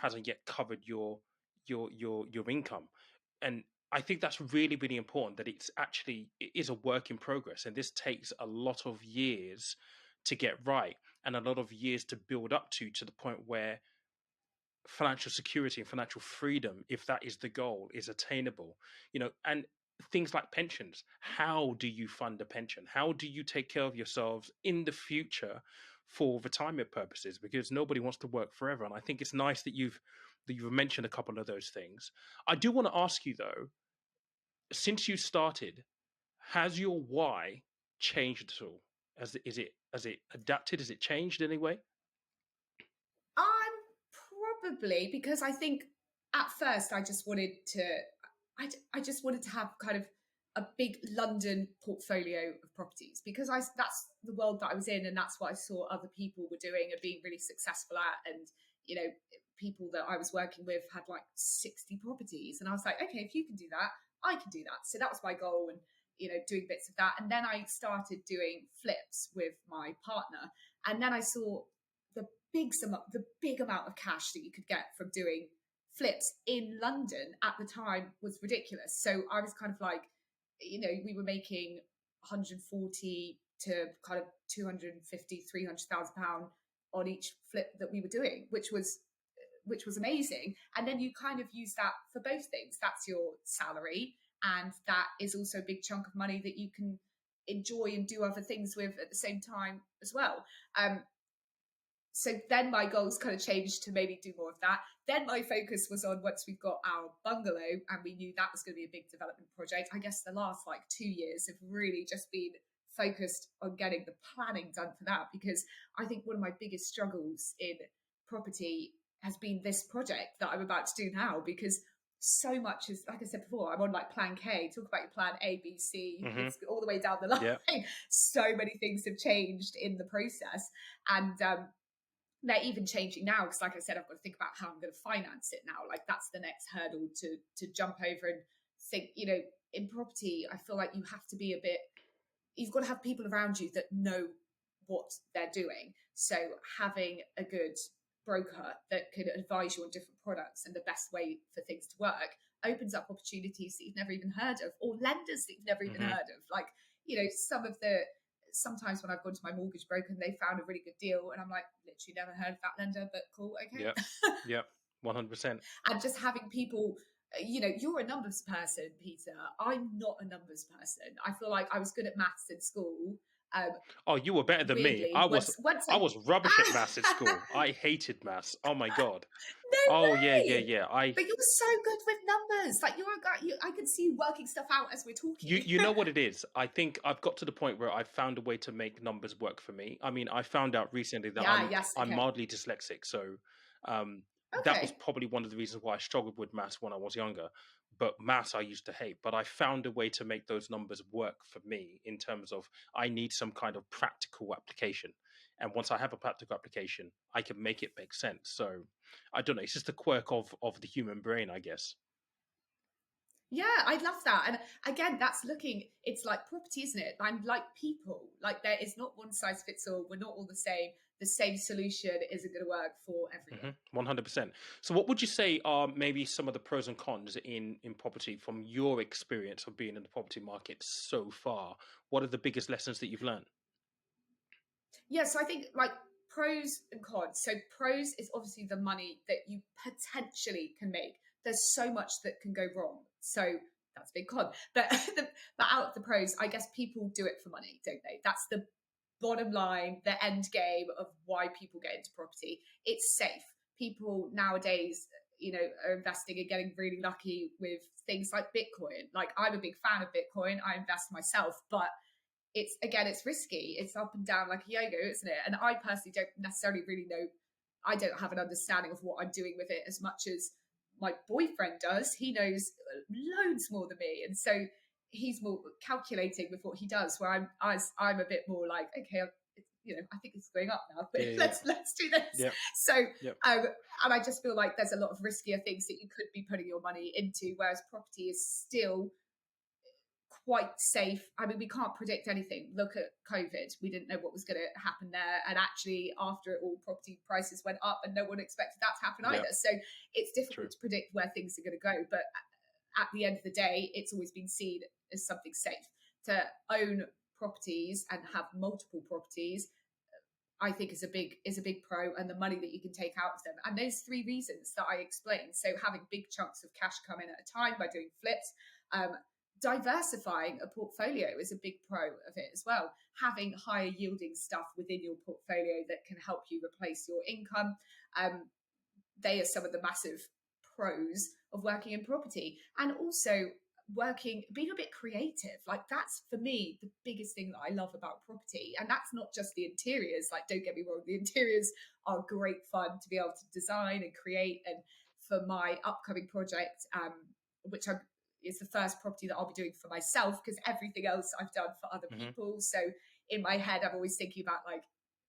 Speaker 1: hasn't yet covered your income. And I think that's really, really important, that it is a work in progress, and this takes a lot of years to get right, and a lot of years to build up to the point where financial security and financial freedom, if that is the goal, is attainable. And things like pensions. How do you fund a pension? How do you take care of yourselves in the future for retirement purposes? Because nobody wants to work forever. And I think it's nice that you've mentioned a couple of those things. I do want to ask you though, since you started, has your why changed at all? Has it adapted? Has it changed in any way?
Speaker 2: I'm probably, because I think at first I just wanted to have kind of a big London portfolio of properties, because that's the world that I was in, and that's what I saw other people were doing and being really successful at. And you know, people that I was working with had like 60 properties, and I was like, okay, if you can do that, I can do that. So that was my goal, and doing bits of that. And then I started doing flips with my partner, and then I saw the big amount of cash that you could get from doing flips in London at the time was ridiculous. So I was kind of like, we were making 140 to kind of 250, 300,000 pound on each flip that we were doing, which was amazing. And then you kind of use that for both things. That's your salary, and that is also a big chunk of money that you can enjoy and do other things with at the same time as well. So then my goals kind of changed to maybe do more of that. Then my focus was on, once we've got our bungalow and we knew that was going to be a big development project, I guess the last like 2 years have really just been focused on getting the planning done for that, because I think one of my biggest struggles in property has been this project that I'm about to do now, because so much is, like I said before, I'm on like plan K. Talk about your plan A, B, C, it's all the way down the line.
Speaker 1: Yeah.
Speaker 2: So many things have changed in the process, and they're even changing now, because like I said, I've got to think about how I'm going to finance it now. Like that's the next hurdle to jump over and think. In property, I feel like you have to be you've got to have people around you that know what they're doing. So having a good broker that can advise you on different products and the best way for things to work opens up opportunities that you've never even heard of, or lenders that you've never even heard of. Like, sometimes when I've gone to my mortgage broker and they found a really good deal, and I'm like, literally never heard of that lender, but cool, okay.
Speaker 1: Yeah, 100%.
Speaker 2: And just having people, you're a numbers person, Peter. I'm not a numbers person. I feel like I was good at maths in school.
Speaker 1: Oh, you were better than me.
Speaker 2: Weirdly, once
Speaker 1: I was rubbish at maths at school. I hated maths. Oh my god.
Speaker 2: No
Speaker 1: Oh yeah,
Speaker 2: way!
Speaker 1: yeah.
Speaker 2: But you're so good with numbers. Like you're a guy. I can see you working stuff out as we're talking.
Speaker 1: You know what it is? I think I've got to the point where I've found a way to make numbers work for me. I mean, I found out recently that I'm
Speaker 2: Okay.
Speaker 1: mildly dyslexic, so that was
Speaker 2: Okay.
Speaker 1: probably one of the reasons why I struggled with maths when I was younger. But maths I used to hate. But I found a way to make those numbers work for me, in terms of I need some kind of practical application. And once I have a practical application, I can make it make sense. So I don't know. It's just a quirk of the human brain, I guess.
Speaker 2: Yeah, I love that. And again, it's like property, isn't it? I'm like people. Like there is not one size fits all. We're not all the same. The same solution isn't going to work for everyone.
Speaker 1: 100%. So, what would you say are maybe some of the pros and cons in property from your experience of being in the property market so far? What are the biggest lessons that you've learned?
Speaker 2: Yeah, so I think like pros and cons. So pros is obviously the money that you potentially can make. There's so much that can go wrong. So that's a big con. But but out of the pros, I guess people do it for money, don't they? That's the bottom line, the end game of why people get into property. It's safe. People nowadays, are investing and getting really lucky with things like Bitcoin. Like I'm a big fan of Bitcoin. I invest myself, but it's risky. It's up and down like a yo-yo, isn't it? And I personally don't necessarily really know. I don't have an understanding of what I'm doing with it as much as my boyfriend does. He knows loads more than me. And so he's more calculating with what he does, where I'm a bit more like, okay, I think it's going up now, but let's do this.
Speaker 1: Yep.
Speaker 2: So,
Speaker 1: Yep.
Speaker 2: and I just feel like there's a lot of riskier things that you could be putting your money into, whereas property is still quite safe. I mean, we can't predict anything. Look at COVID. We didn't know what was going to happen there. And actually, after it all, property prices went up and no one expected that to happen either. So it's difficult to predict where things are going to go. But at the end of the day, it's always been seen as something safe. To own properties and have multiple properties, I think is a big pro, and the money that you can take out of them. And those 3 reasons that I explained. So having big chunks of cash come in at a time by doing flips, diversifying a portfolio is a big pro of it as well. Having higher yielding stuff within your portfolio that can help you replace your income. They are some of the massive pros of working in property. And also being a bit creative. Like, that's for me the biggest thing that I love about property. And that's not just the interiors. Like, don't get me wrong, the interiors are great fun to be able to design and create. And for my upcoming project, which is the first property that I'll be doing for myself, because everything else I've done for other people. So in my head, I'm always thinking about, like,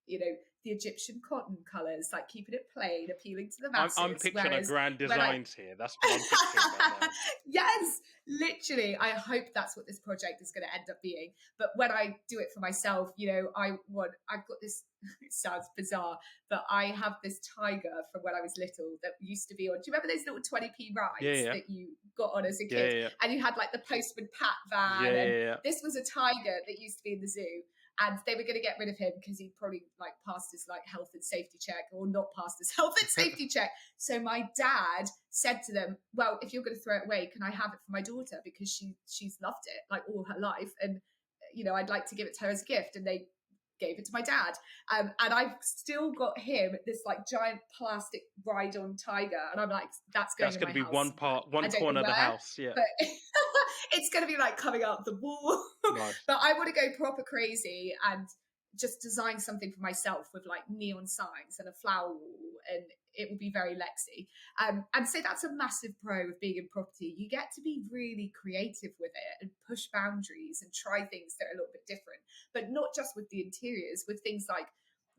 Speaker 2: the Egyptian cotton colours, like keeping it plain, appealing to the masses.
Speaker 1: I'm picturing a grand designs here. That's what I'm picturing right now.
Speaker 2: Yes, literally. I hope that's what this project is going to end up being. But when I do it for myself, I've got this, it sounds bizarre, but I have this tiger from when I was little that used to be on, do you remember those little 20p rides that you got on as a kid? And you had like the Postman Pat van. This was a tiger that used to be in the zoo. And they were going to get rid of him because he'd probably like passed his like health and safety check, or not passed his health and safety check. So my dad said to them, well, if you're going to throw it away, can I have it for my daughter? Because she's loved it like all her life. And, I'd like to give it to her as a gift. And they gave it to my dad. And I've still got him, this like giant plastic ride-on tiger. And I'm like, that's going
Speaker 1: to be
Speaker 2: house.
Speaker 1: one corner of the house. Yeah.
Speaker 2: But it's going to be like coming out the wall.
Speaker 1: Nice.
Speaker 2: But I want to go proper crazy and just design something for myself with like neon signs and a flower wall, and it will be very Lexie. And so that's a massive pro of being in property. You get to be really creative with it and push boundaries and try things that are a little bit different, but not just with the interiors, with things like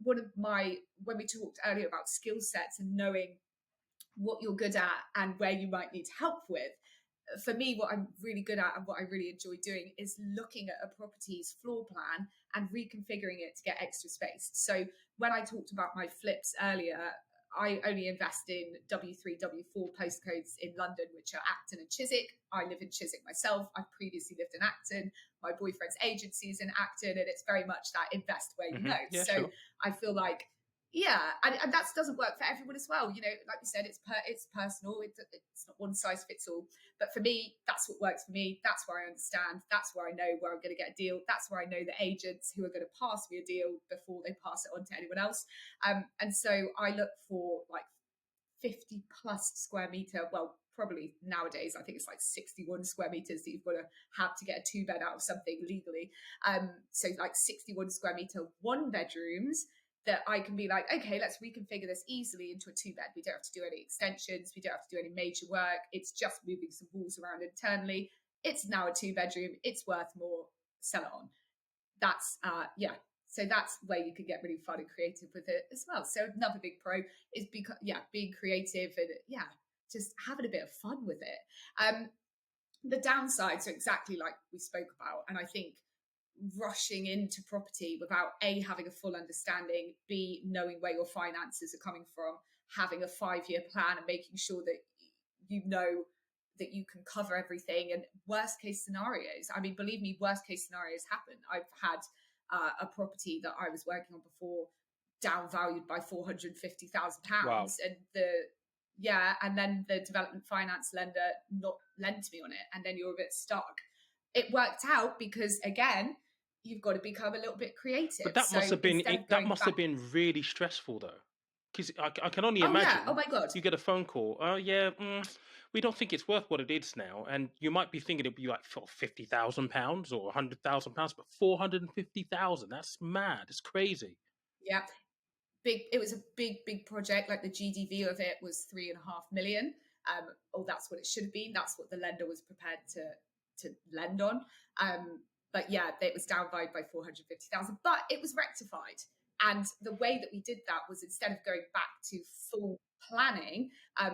Speaker 2: when we talked earlier about skill sets and knowing what you're good at and where you might need help with. For me, what I'm really good at and what I really enjoy doing is looking at a property's floor plan and reconfiguring it to get extra space. So when I talked about my flips earlier, I only invest in W3, W4 postcodes in London, which are Acton and Chiswick. I live in Chiswick myself. I've previously lived in Acton. My boyfriend's agency is in Acton, and it's very much that invest where you know.
Speaker 1: Yeah,
Speaker 2: so
Speaker 1: sure.
Speaker 2: I feel like, and that doesn't work for everyone as well. Like we said, it's personal. It's not one size fits all. But for me, that's what works for me. That's where I understand. That's where I know where I'm going to get a deal. That's where I know the agents who are going to pass me a deal before they pass it on to anyone else. And so I look for like 50 plus square meter. Well, probably nowadays, I think it's like 61 square meters that you've got to have to get a 2-bed out of something legally. So like 61 square meter 1-bedrooms that I can be like, okay, let's reconfigure this easily into a 2-bed. We don't have to do any extensions. We don't have to do any major work. It's just moving some walls around internally. It's now a 2-bedroom. It's worth more. Sell it on. That's, So that's where you can get really fun and creative with it as well. So another big pro is being creative and just having a bit of fun with it. The downsides are exactly like we spoke about. And I think rushing into property without A, having a full understanding, B, knowing where your finances are coming from, having a 5-year plan and making sure that you know that you can cover everything, and worst case scenarios. I mean, believe me, worst case scenarios happen. I've had a property that I was working on before downvalued by £450,000.
Speaker 1: Wow.
Speaker 2: And then the development finance lender not lent me on it, and then you're a bit stuck. It worked out because, again, you've got to become a little bit creative.
Speaker 1: But that must have been really stressful, though, because I can only imagine.
Speaker 2: Yeah. Oh my God!
Speaker 1: You get a phone call. Oh yeah, we don't think it's worth what it is now, and you might be thinking it'd be like £50,000 or £100,000, but £450,000—that's mad. It's crazy.
Speaker 2: Yeah, big. It was a big project. Like the GDV of it was $3.5 million. That's what it should have been. That's what the lender was prepared to to lend on. But yeah, it was downvalued by 450,000, but it was rectified. And the way that we did that was, instead of going back to full planning,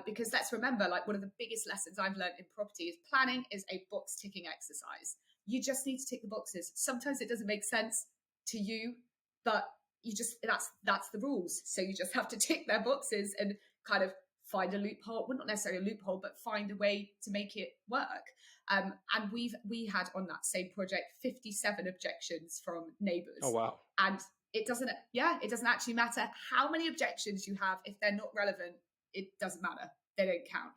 Speaker 2: because let's remember, like, one of the biggest lessons I've learned in property is planning is a box ticking exercise. You just need to tick the boxes. Sometimes it doesn't make sense to you, but you just, that's the rules. So you just have to tick their boxes and kind of find a loophole. Well, not necessarily a loophole, but find a way to make it work. And we had on that same project 57 objections from neighbours.
Speaker 1: Oh wow!
Speaker 2: And it doesn't actually matter how many objections you have. If they're not relevant, it doesn't matter. They don't count.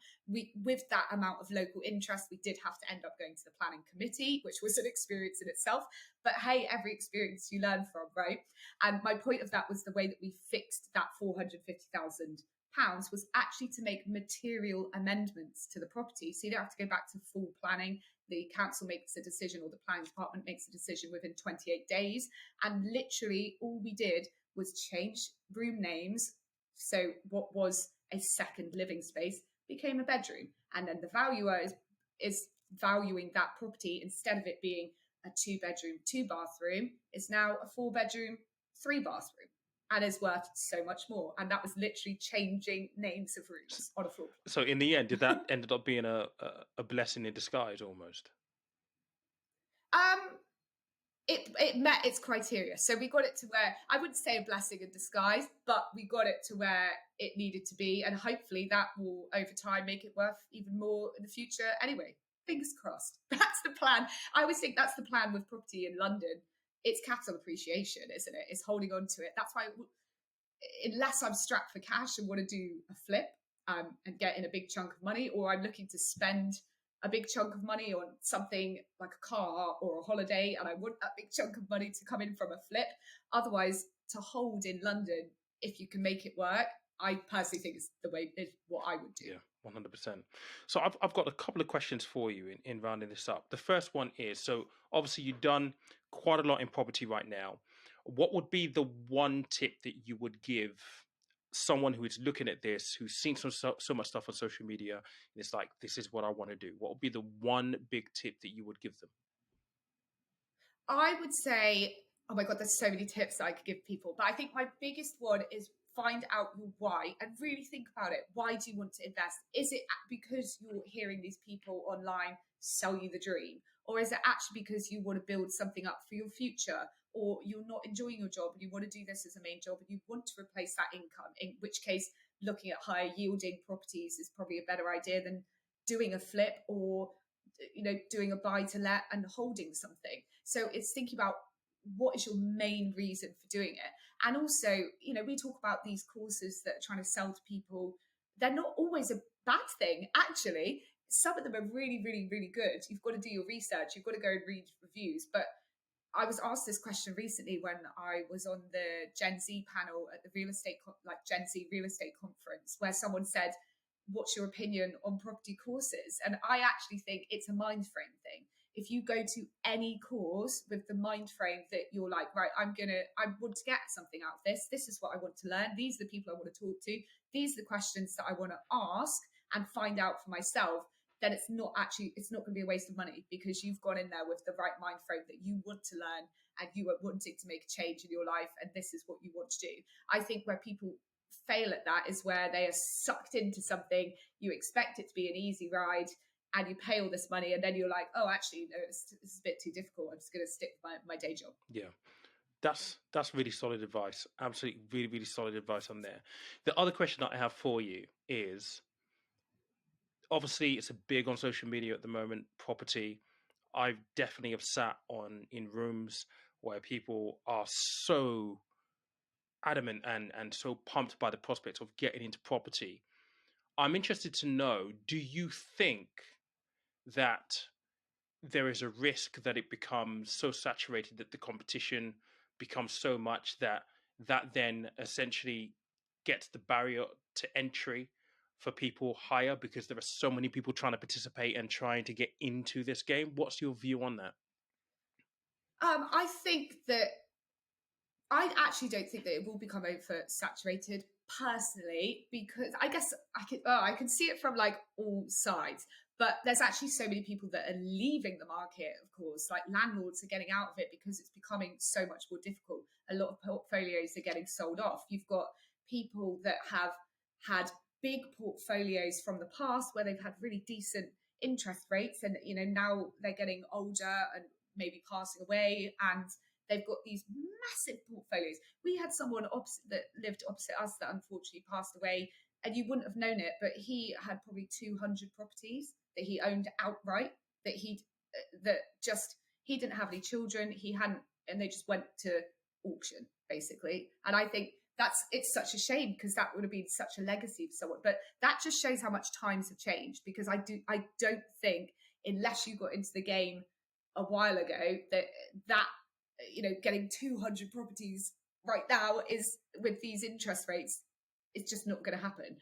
Speaker 2: With that amount of local interest, we did have to end up going to the planning committee, which was an experience in itself. But hey, every experience you learn from, right? And my point of that was the way that we fixed that £450,000 was actually to make material amendments to the property. So you don't have to go back to full planning. The council makes a decision, or the planning department makes a decision within 28 days. And literally all we did was change room names. So what was a second living space became a bedroom. And then the valuer is valuing that property, instead of it being a 2-bedroom, 2-bathroom, is now a 4-bedroom, 3-bathroom, and is worth so much more. And that was literally changing names of rooms on a floor plan.
Speaker 1: So in the end, did that ended up being a blessing in disguise almost?
Speaker 2: It met its criteria. So we got it to where, I wouldn't say a blessing in disguise, but we got it to where it needed to be. And hopefully that will, over time, make it worth even more in the future. Anyway, fingers crossed. That's the plan. I always think that's the plan with property in London. It's capital appreciation, isn't it? It's holding on to it. That's why, unless I'm strapped for cash and want to do a flip and get in a big chunk of money, or I'm looking to spend a big chunk of money on something like a car or a holiday, and I want that big chunk of money to come in from a flip. Otherwise, to hold in London, if you can make it work, I personally think is what I would do.
Speaker 1: Yeah, 100%. So I've got a couple of questions for you in rounding this up. The first one is, so obviously you've done quite a lot in property right now. What would be the one tip that you would give someone who is looking at this, who's seen so much stuff on social media, and it's like, this is what I want to do? What would be the one big tip that you would give them?
Speaker 2: I would say, oh my God, there's so many tips I could give people. But I think my biggest one is find out your why and really think about it. Why do you want to invest? Is it because you're hearing these people online sell you the dream? Or is it actually because you want to build something up for your future? Or you're not enjoying your job and you want to do this as a main job and you want to replace that income? In which case, looking at higher yielding properties is probably a better idea than doing a flip, or doing a buy to let and holding something. So it's thinking about what is your main reason for doing it. And also, we talk about these courses that are trying to sell to people. They're not always a bad thing, actually. Some of them are really, really, really good. You've got to do your research. You've got to go and read reviews. But I was asked this question recently when I was on the Gen Z panel at the Gen Z real estate conference, where someone said, what's your opinion on property courses? And I actually think it's a mind frame thing. If you go to any course with the mind frame that you're like, right, I want to get something out of this. This is what I want to learn. These are the people I want to talk to. These are the questions that I want to ask and find out for myself. Then it's not going to be a waste of money, because you've gone in there with the right mind frame that you want to learn and you are wanting to make a change in your life. And this is what you want to do. I think where people fail at that is where they are sucked into something. You expect it to be an easy ride and you pay all this money, and then you're like, oh, actually, no, it's a bit too difficult. I'm just going to stick with my day job.
Speaker 1: Yeah. That's really solid advice. Absolutely, really, really solid advice on there. The other question that I have for you is, obviously, it's a big on social media at the moment, property. I've definitely have sat in rooms where people are so adamant and so pumped by the prospect of getting into property. I'm interested to know, do you think that there is a risk that it becomes so saturated that the competition becomes so much that then essentially gets the barrier to entry for people higher, because there are so many people trying to participate and trying to get into this game? What's your view on that?
Speaker 2: I think that I actually don't think that it will become oversaturated personally, because I guess I can see it from like all sides. But there's actually so many people that are leaving the market, of course, like landlords are getting out of it because it's becoming so much more difficult. A lot of portfolios are getting sold off. You've got people that have had big portfolios from the past where they've had really decent interest rates, and now they're getting older and maybe passing away, and they've got these massive portfolios. We had someone that lived opposite us that unfortunately passed away, and you wouldn't have known it, but he had probably 200 properties that he owned outright, that he didn't have any children, he hadn't, and they just went to auction basically. And I think it's such a shame, because that would have been such a legacy for someone. But that just shows how much times have changed, because I don't think, unless you got into the game a while ago, that getting 200 properties right now is, with these interest rates, it's just not going to happen.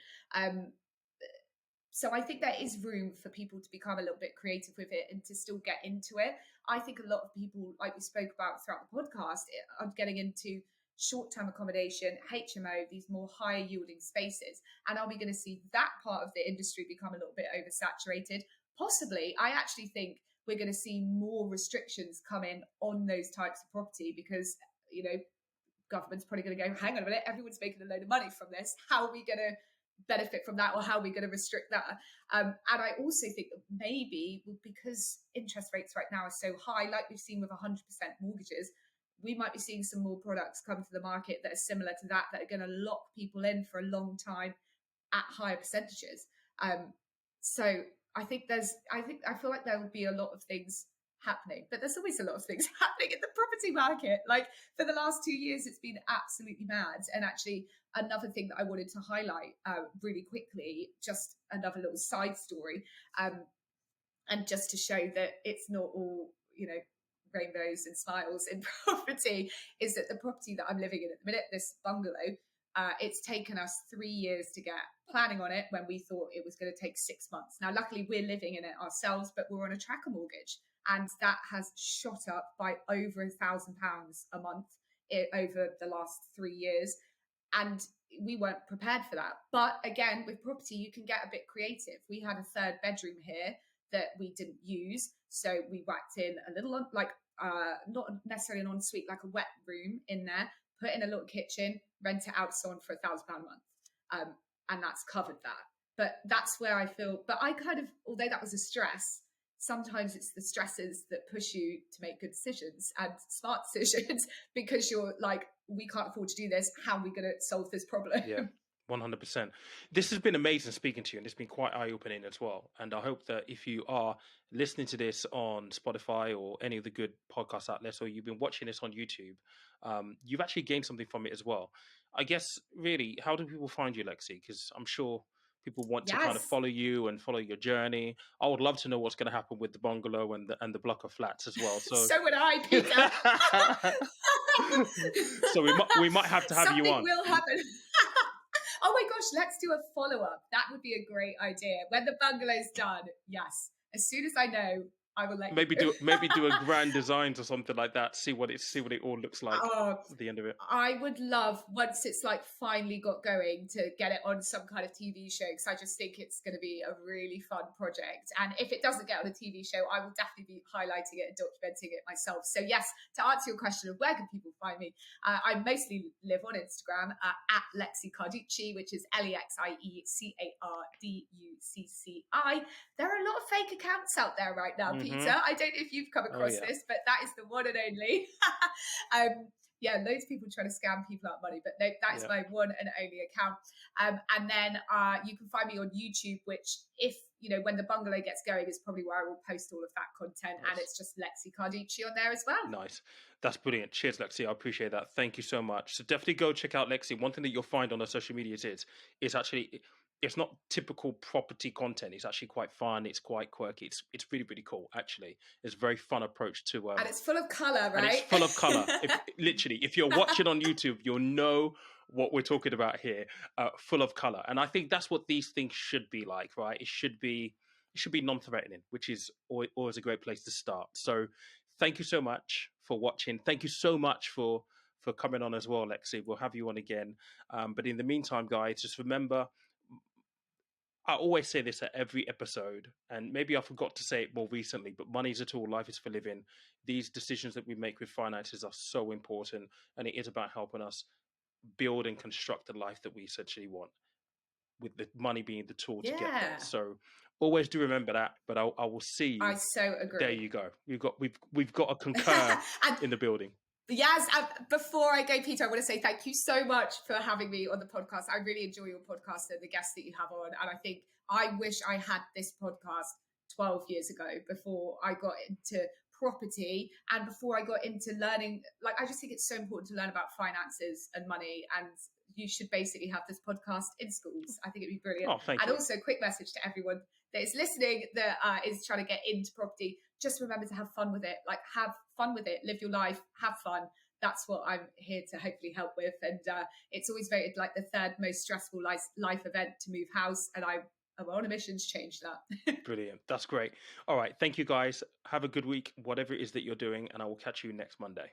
Speaker 2: So I think there is room for people to become a little bit creative with it and to still get into it. I think a lot of people, like we spoke about throughout the podcast, are getting into short-term accommodation, HMO, these more higher yielding spaces. And are we going to see that part of the industry become a little bit oversaturated? Possibly. I actually think we're going to see more restrictions come in on those types of property, because, government's probably going to go, hang on a minute, everyone's making a load of money from this. How are we going to benefit from that, or how are we going to restrict that? And I also think that maybe because interest rates right now are so high, like we've seen with 100% mortgages, we might be seeing some more products come to the market that are similar to that are going to lock people in for a long time at higher percentages. So I feel like there will be a lot of things happening, but there's always a lot of things happening in the property market. Like for the last 2 years, it's been absolutely mad. And actually, another thing that I wanted to highlight really quickly, just another little side story, and just to show that it's not all, rainbows and smiles in property, is that the property that I'm living in at the minute, this bungalow, it's taken us 3 years to get planning on it, when we thought it was going to take 6 months. Now, luckily, we're living in it ourselves, but we're on a tracker mortgage, and that has shot up by over £1,000 a month over the last 3 years. And we weren't prepared for that. But again, with property, you can get a bit creative. We had a third bedroom here that we didn't use, so we whacked in a little, not necessarily an ensuite, like a wet room in there, put in a little kitchen, rent it out to someone for £1,000 a month, and that's covered that. But that's where I feel, but I kind of, although that was a stress, sometimes it's the stresses that push you to make good decisions and smart decisions, because you're like, we can't afford to do this. How are we going to solve this problem?
Speaker 1: Yeah, 100%. This has been amazing speaking to you, and it's been quite eye-opening as well. And I hope that if you are listening to this on Spotify or any of the good podcast outlets, or you've been watching this on YouTube, you've actually gained something from it as well. I guess, really, how do people find you, Lexie? Because I'm sure people want to kind of
Speaker 2: Yes.
Speaker 1: follow you and follow your journey. I would love to know what's going to happen with the bungalow and the block of flats as well. So,
Speaker 2: So would I, Peter.
Speaker 1: So we might have to have you
Speaker 2: Something
Speaker 1: on.
Speaker 2: will happen. Oh my gosh, let's do a follow-up. That would be a great idea. When the bungalow's done, yes. As soon as I know, I will let
Speaker 1: Maybe
Speaker 2: you know.
Speaker 1: do a grand designs or something like that. See what it all looks like
Speaker 2: Oh,
Speaker 1: at the end of it.
Speaker 2: I would love, once it's like finally got going, to get it on some kind of TV show, because I just think it's going to be a really fun project. And if it doesn't get on a TV show, I will definitely be highlighting it and documenting it myself. So yes, to answer your question of where can people find me, I mostly live on Instagram at Lexie Carducci, which is LEXIE CARDUCCI. There are a lot of fake accounts out there right now, Peter. I don't know if you've come across this, but that is the one and only. Yeah, loads of people trying to scam people out of money, but no, that is my one and only account. And then you can find me on YouTube, which, if when the bungalow gets going, is probably where I will post all of that content. Nice. And it's just Lexie Carducci on there as well.
Speaker 1: Nice. That's brilliant. Cheers, Lexie. I appreciate that. Thank you so much. So definitely go check out Lexie. One thing that you'll find on her social medias is actually, it's not typical property content. It's actually quite fun. It's quite quirky. It's really, really cool, actually. It's a very fun approach to...
Speaker 2: and it's full of colour, right?
Speaker 1: And it's full of colour. If you're watching on YouTube, you'll know what we're talking about here. Full of colour. And I think that's what these things should be like, right? It should be non-threatening, which is always a great place to start. So thank you so much for watching. Thank you so much for coming on as well, Lexie. We'll have you on again. But in the meantime, guys, just remember... I always say this at every episode, and maybe I forgot to say it more recently, but money is a tool, life is for living. These decisions that we make with finances are so important, and it is about helping us build and construct the life that we essentially want, with the money being the tool to get there.
Speaker 2: Yeah,
Speaker 1: So always do remember that. But I will see
Speaker 2: I
Speaker 1: you.
Speaker 2: so
Speaker 1: There
Speaker 2: agree.
Speaker 1: you go. We've got to concur
Speaker 2: And
Speaker 1: in the building.
Speaker 2: yes, before I go, Peter, I want to say thank you so much for having me on the podcast. I really enjoy your podcast and the guests that you have on. And I think I wish I had this podcast 12 years ago before I got into property and before I got into learning. Like, I just think it's so important to learn about finances and money. And you should basically have this podcast in schools. I think it'd be brilliant.
Speaker 1: Oh, thank
Speaker 2: And
Speaker 1: you.
Speaker 2: also, quick message to everyone that is listening that is trying to get into property. Just remember to have fun with it. Like, have fun with it, live your life, have fun. That's what I'm here to hopefully help with. And it's always voted like the third most stressful life event to move house. And I'm on a mission to change that.
Speaker 1: Brilliant. That's great. All right. Thank you, guys. Have a good week, whatever it is that you're doing, and I will catch you next Monday.